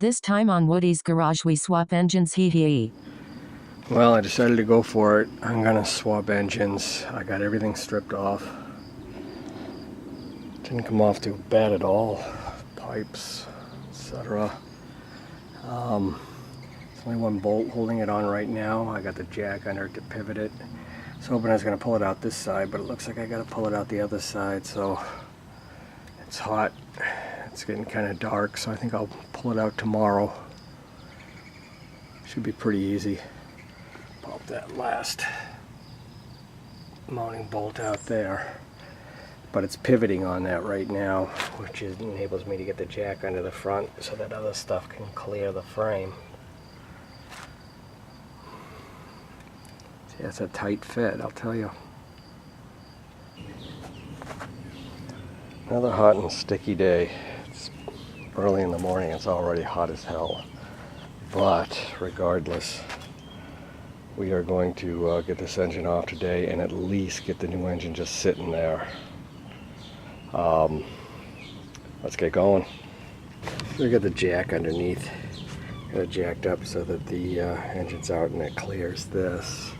This time on Woody's Garage we swap engines. Hee. Well, I decided to go for it. I'm gonna swap engines. I got everything stripped off. Didn't come off too bad at all. Pipes, etc. There's only one bolt holding it on right now. I got the jack under it to pivot it. I was hoping I was gonna pull it out this side, but it looks like I gotta pull it out the other side, so it's hot. It's getting kind of dark, so I think I'll pull it out tomorrow. Should be pretty easy. Pop that last mounting bolt out there. But it's pivoting on that right now, which enables me to get the jack under the front so that other stuff can clear the frame. See, that's a tight fit, I'll tell you. Another hot and sticky day. It's early in the morning, it's already hot as hell. But regardless, we are going to get this engine off today and at least get the new engine just sitting there. Let's get going. We got the jack underneath. Got it jacked up so that the engine's out and it clears this.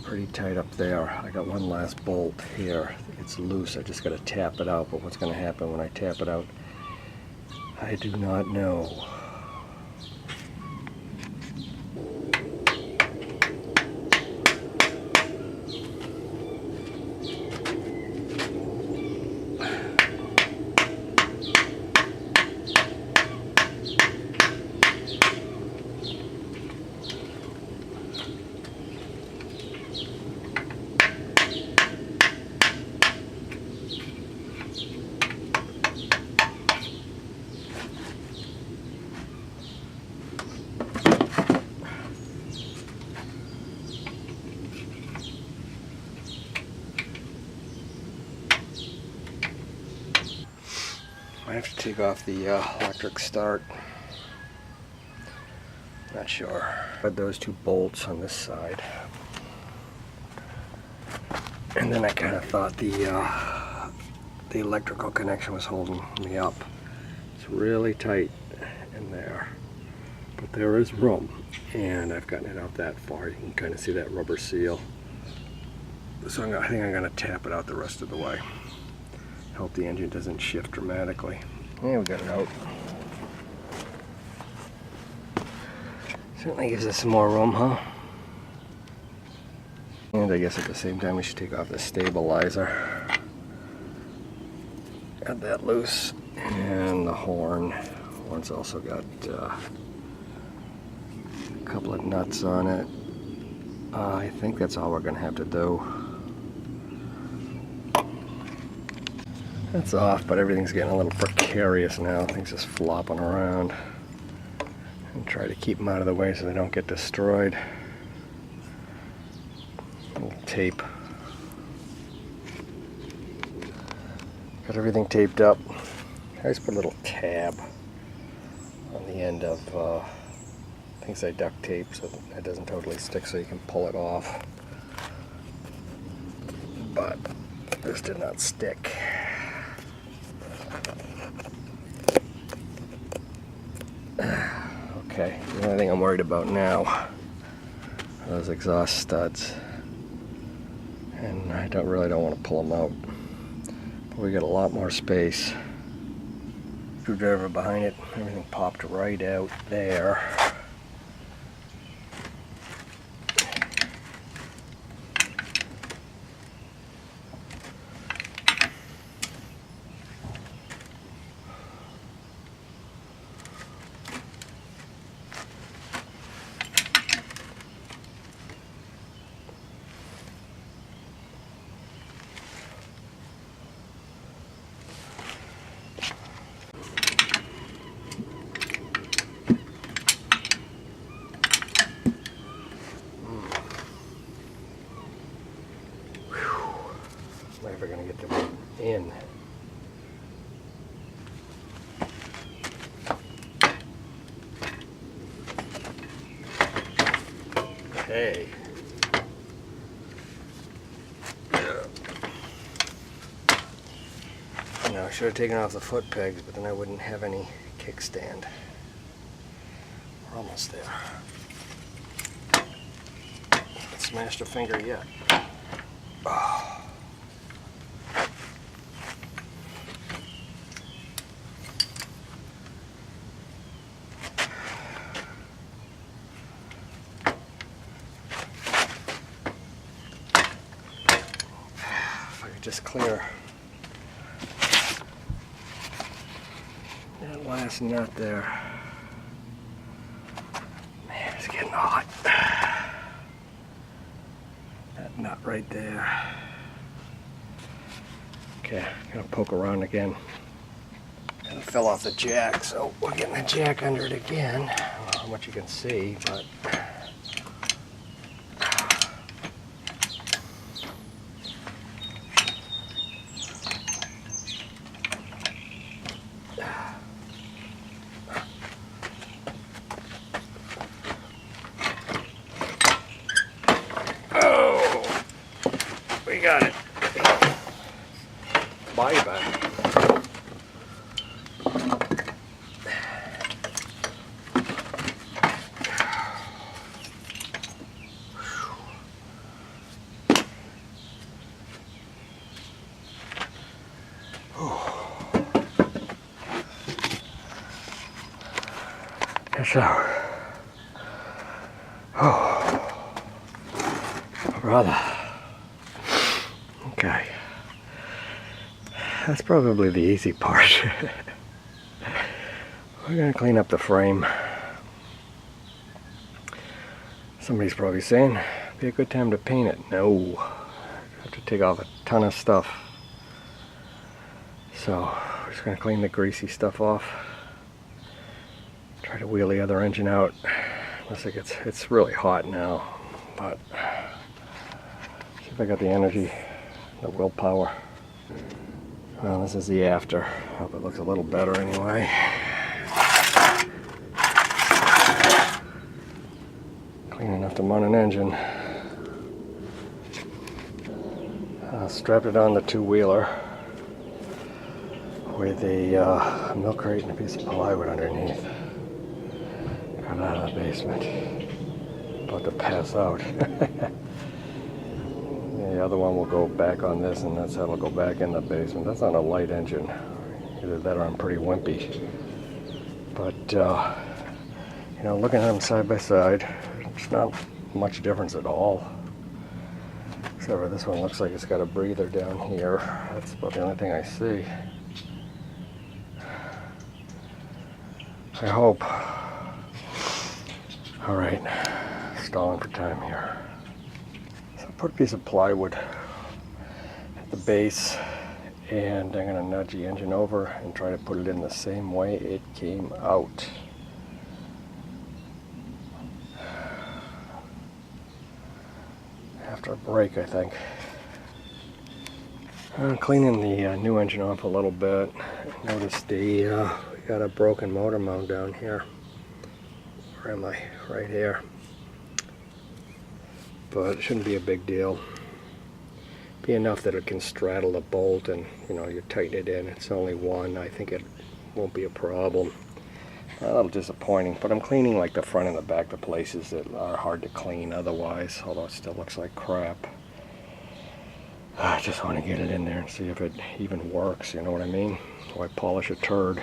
Pretty tight up there. I got one last bolt here. It's loose. I just got to tap it out. But what's going to happen when I tap it out, I do not know. I have to take off the electric start. Not sure. But those two bolts on this side. And then I kind of thought the electrical connection was holding me up. It's really tight in there. But there is room. And I've gotten it out that far. You can kind of see that rubber seal. So I think I'm going to tap it out the rest of the way. Hope the engine doesn't shift dramatically. Yeah, we got it out. Certainly gives us some more room, huh? And I guess at the same time we should take off the stabilizer. Got that loose. And the horn. Horn's also got a couple of nuts on it. I think that's all we're going to have to do. That's off, but everything's getting a little precarious now. Things just flopping around. And try to keep them out of the way so they don't get destroyed. A little tape. Got everything taped up. I just put a little tab on the end of things I duct tape so that it doesn't totally stick so you can pull it off. But this did not stick. Okay, the only thing I'm worried about now are those exhaust studs, and I really don't want to pull them out. But we got a lot more space. Screwdriver behind it, everything popped right out there. Never gonna get them in. Okay. Now I should have taken off the foot pegs, but then I wouldn't have any kickstand. We're almost there. Haven't smashed a finger yet. Oh. If I could just clear that last nut there. Man, it's getting hot. That nut right there. Okay, I'm gonna poke around again. Kind of fell off the jack, so we're getting the jack under it again. I don't know how much you can see, but oh, we got it. Bye back. So, oh, brother. Okay, that's probably the easy part. We're gonna clean up the frame. Somebody's probably saying, be a good time to paint it. No, I have to take off a ton of stuff. So, we're just gonna clean the greasy stuff off. Try to wheel the other engine out, unless it's really hot now, but see if I got the energy, the willpower. Well, this is the after. Hope it looks a little better anyway. Clean enough to mount an engine. Strapped it on the two-wheeler with a milk crate and a piece of plywood underneath. Got out of the basement. About to pass out. The other one will go back on this, and that's how it'll go back in the basement. That's on a light engine. Either that or I'm pretty wimpy. But, you know, looking at them side by side, it's not much difference at all. Except for this one looks like it's got a breather down here. That's about the only thing I see. I hope. Alright, stalling for time here. So I put a piece of plywood at the base, and I'm going to nudge the engine over and try to put it in the same way it came out. After a break, I think. Cleaning the new engine off a little bit. Noticed we got a broken motor mount down here. Where am I? Right here. But it shouldn't be a big deal. Be enough that it can straddle the bolt, and you know, you tighten it in. It's only one. I think it won't be a problem. A little disappointing, but I'm cleaning like the front and the back, the places that are hard to clean otherwise, although it still looks like crap. I just want to get it in there and see if it even works, you know what I mean? Why polish a turd?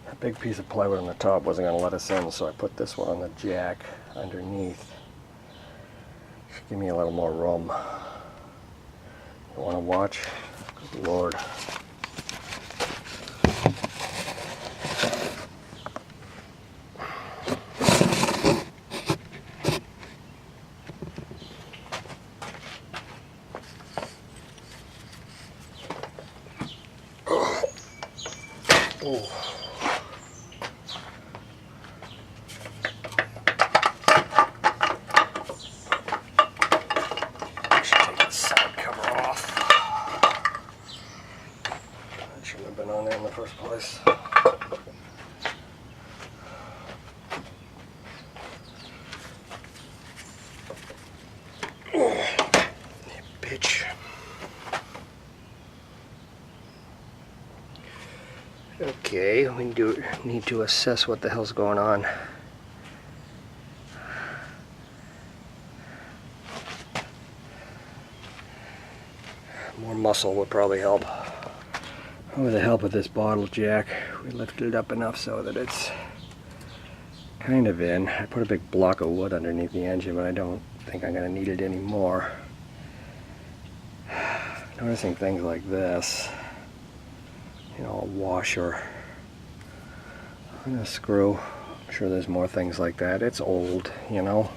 That big piece of plywood on the top wasn't going to let us in, so I put this one on the jack underneath. Should give me a little more room. You want to watch? Good Lord. Oh. I should take the side cover off. That shouldn't have been on there in the first place. You bitch. Okay, we need to assess what the hell's going on. more muscle would probably help. With the help of this bottle jack, we lifted it up enough so that it's kind of in. I put a big block of wood underneath the engine, but I don't think I'm going to need it anymore. Noticing things like this, you know, a washer and a screw. I'm sure there's more things like that. It's old, you know.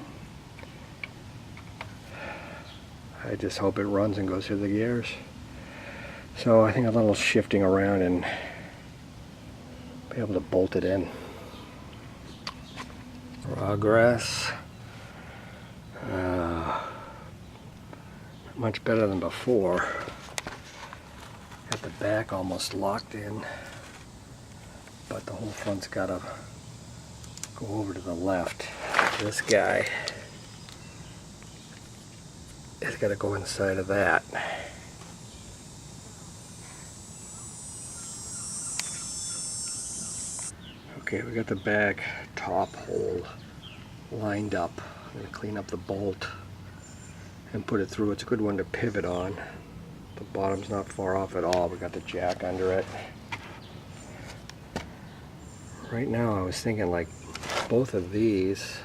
I just hope it runs and goes through the gears. So I think a little shifting around and be able to bolt it in. Progress. Much better than before. Got the back almost locked in, but the whole front's got to go over to the left. This guy has got to go inside of that. Okay, we got the back top hole lined up. I'm going to clean up the bolt and put it through. It's a good one to pivot on. The bottom's not far off at all. We got the jack under it. Right now I was thinking like both of these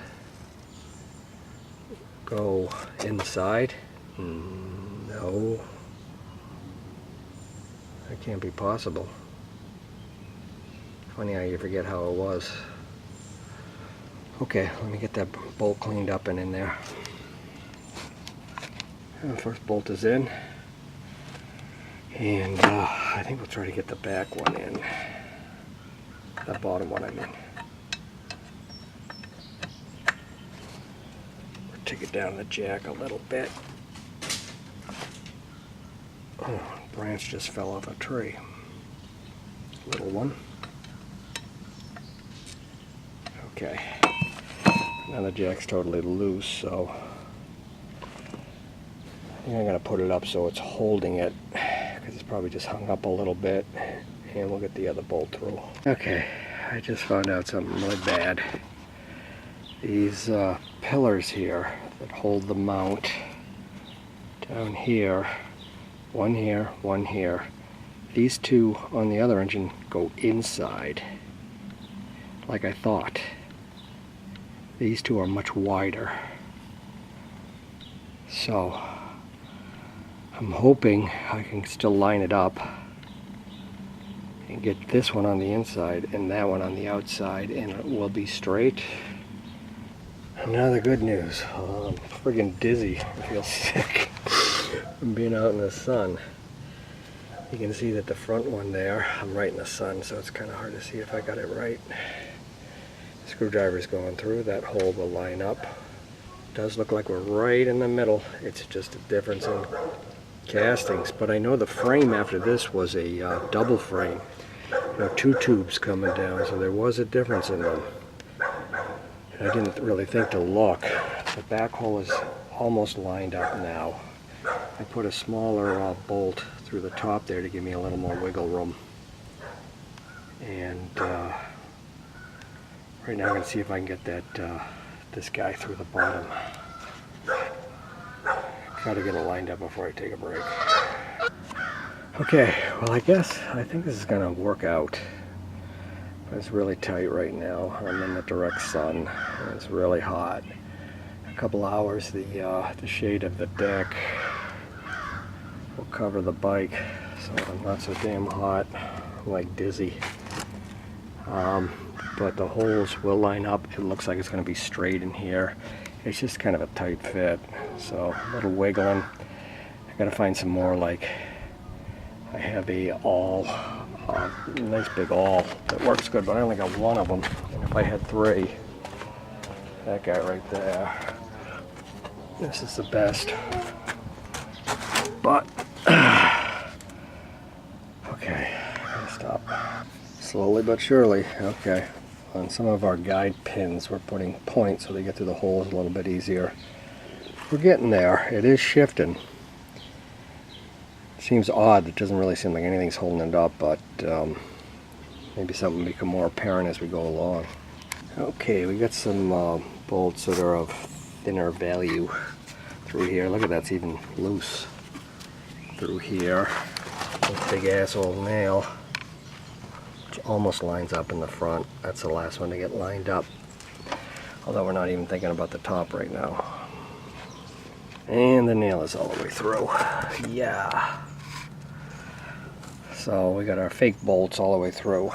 go inside. No, that can't be possible. Funny how you forget how it was. Okay, let me get that bolt cleaned up and in there. The first bolt is in, and I think we'll try to get the back one in. The bottom one, I mean. Take it down the jack a little bit. Oh, branch just fell off a tree. Little one. Okay. Now the jack's totally loose, so I think I'm going to put it up so it's holding it, because it's probably just hung up a little bit, and we'll get the other bolt through. Okay, I just found out something really bad. These pillars here that hold the mount down here, one here, these two on the other engine go inside, like I thought. These two are much wider. So I'm hoping I can still line it up and get this one on the inside and that one on the outside, and it will be straight. And now the good news. I'm friggin' dizzy. I feel sick from being out in the sun. You can see that the front one there, I'm right in the sun, so it's kind of hard to see if I got it right. Screwdriver's going through. That hole will line up. Does look like we're right in the middle. It's just a difference in castings, but I know the frame after this was a double frame. You know, two tubes coming down, so there was a difference in them. And I didn't really think to look. The back hole is almost lined up now. I put a smaller bolt through the top there to give me a little more wiggle room. And right now I'm going to see if I can get that this guy through the bottom. Try to get it lined up before I take a break. Okay, well I think this is going to work out. But it's really tight right now. I'm in the direct sun and it's really hot. A couple hours, the shade of the deck will cover the bike, so I'm not so damn hot. I'm like dizzy. But the holes will line up. It looks like it's going to be straight in here. It's just kind of a tight fit, so a little wiggling. I got to find some more, like I have a awl, nice big awl that works good, but I only got one of them. And if I had three, that guy right there, this is the best. But okay, gotta stop. Slowly but surely. Okay. On some of our guide pins, we're putting points so they get through the holes a little bit easier. We're getting there. It is shifting. Seems odd. It doesn't really seem like anything's holding it up, but maybe something will become more apparent as we go along. Okay, we got some bolts that are of thinner value through here. Look at that, it's even loose. through here. This big asshole nail, which almost lines up in the front. That's the last one to get lined up. Although we're not even thinking about the top right now. And the nail is all the way through. Yeah. So we got our fake bolts all the way through.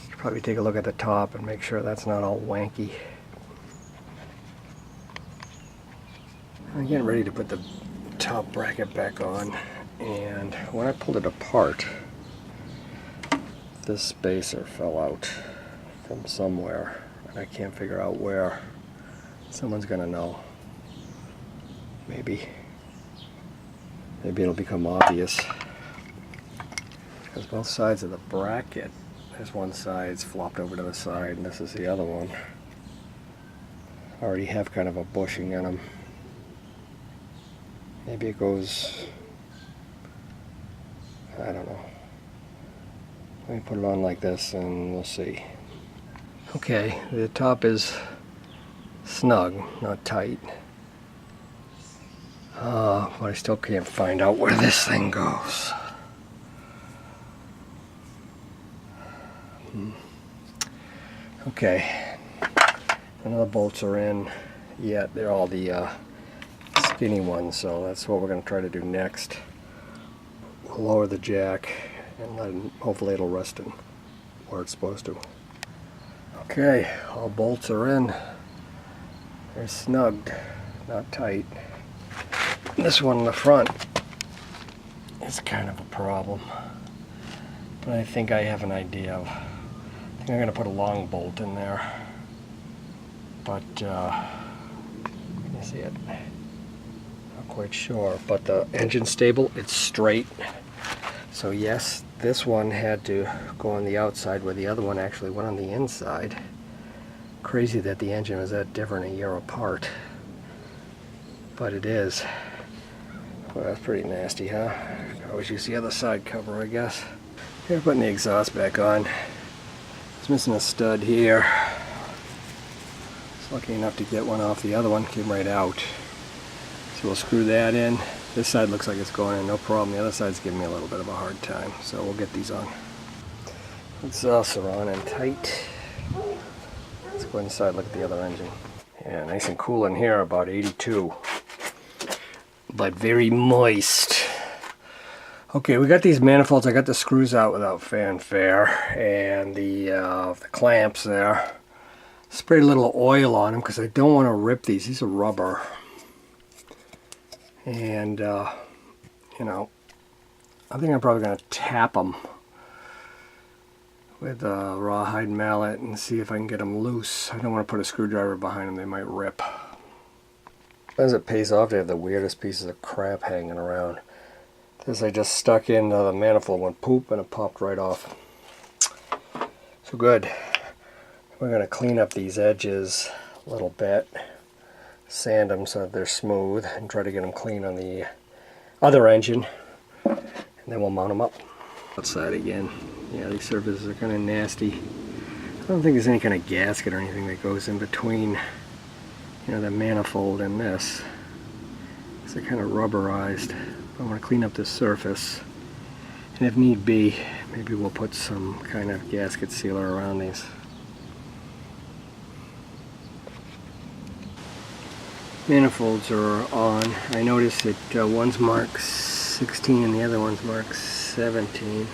Should probably take a look at the top and make sure that's not all wanky. I'm getting ready to put the top bracket back on, and when I pulled it apart, this spacer fell out from somewhere, and I can't figure out where. Someone's gonna know. Maybe it'll become obvious, because both sides of the bracket, there's one side's flopped over to the side, and this is the other one. Already have kind of a bushing in them. Maybe it goes, I don't know. Let me put it on like this and we'll see. Okay, the top is snug, not tight. But I still can't find out where this thing goes. Okay, none of the bolts are in yet. They're all the skinny ones, so that's what we're going to try to do next. We'll lower the jack and then hopefully it'll rest in where it's supposed to. Okay, all bolts are in. They're snugged, not tight. This one in the front is kind of a problem, but I think I have an idea of. I think I'm going to put a long bolt in there, but can you see it? Quite sure, but the engine stable, it's straight. So yes, this one had to go on the outside where the other one actually went on the inside. Crazy that the engine was that different a year apart, but it is. Well, that's pretty nasty, huh? Always use the other side cover, I guess. Here, putting the exhaust back on. It's missing a stud here. It's lucky enough to get one off the other one, came right out. So we'll screw that in. This side looks like it's going in, no problem. The other side's giving me a little bit of a hard time, so we'll get these on. Exhausts are on and tight. Let's go inside, look at the other engine. Yeah, nice and cool in here, about 82. But very moist. Okay, we got these manifolds. I got the screws out without fanfare, and the clamps there. Sprayed a little oil on them because I don't want to rip these. These are rubber. And, you know, I think I'm probably going to tap them with a rawhide mallet and see if I can get them loose. I don't want to put a screwdriver behind them. They might rip. Sometimes it pays off to have the weirdest pieces of crap hanging around. This I just stuck in the manifold, went poop, and it popped right off. So good. We're going to clean up these edges a little bit. Sand them so that they're smooth and try to get them clean on the other engine, and then we'll mount them up. Outside again. Yeah, these surfaces are kind of nasty. I don't think there's any kind of gasket or anything that goes in between, you know, the manifold and this. They're kind of rubberized. I want to clean up this surface, and if need be, maybe we'll put some kind of gasket sealer around these. Manifolds are on. I noticed that one's marked 16 and the other one's marked 17.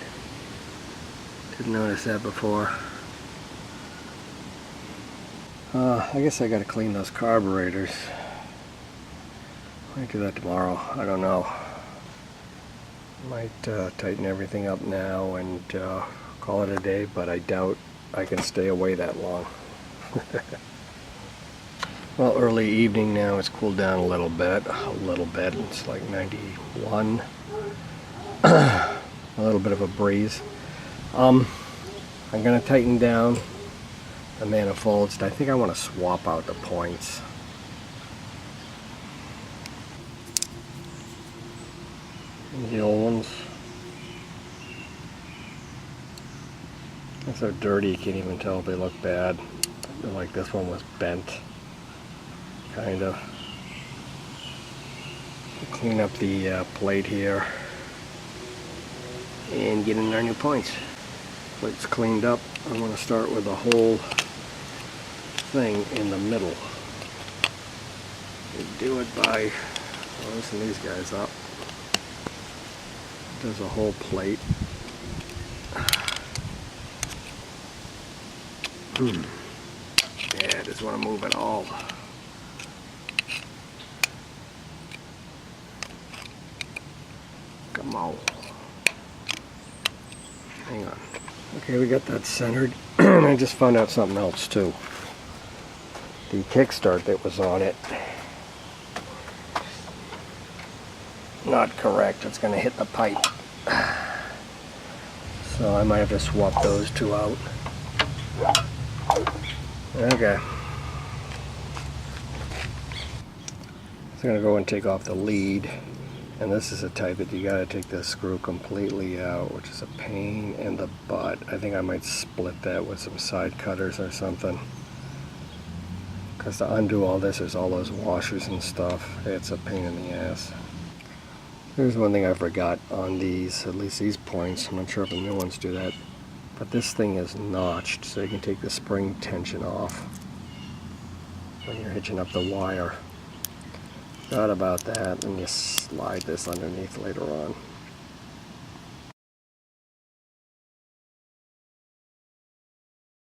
Didn't notice that before. I guess I gotta clean those carburetors. Might do that tomorrow. I don't know. Might tighten everything up now and call it a day, but I doubt I can stay away that long. Well, early evening now. It's cooled down a little bit. It's like 91. A little bit of a breeze. I'm going to tighten down the manifolds. I think I want to swap out the points. The old ones. They're so dirty you can't even tell if they look bad. I feel like this one was bent. Kind of. clean up the plate here and get in our new points. Plate's cleaned up. I'm going to start with the whole thing in the middle. You do it by loosen these guys up. There's a whole plate. Yeah, I just want to move it all. Come on. Hang on. Okay, we got that centered. And I just found out something else too. The kickstart that was on it, not correct. It's going to hit the pipe. So I might have to swap those two out. Okay. So I'm going to go and take off the lead. And this is a type that you got to take the screw completely out, which is a pain in the butt. I think I might split that with some side cutters or something. Because to undo all this, there's all those washers and stuff. It's a pain in the ass. Here's one thing I forgot on these, at least these points. I'm not sure if the new ones do that. But this thing is notched, so you can take the spring tension off when you're hitching up the wire. Thought about that, and you slide this underneath later on.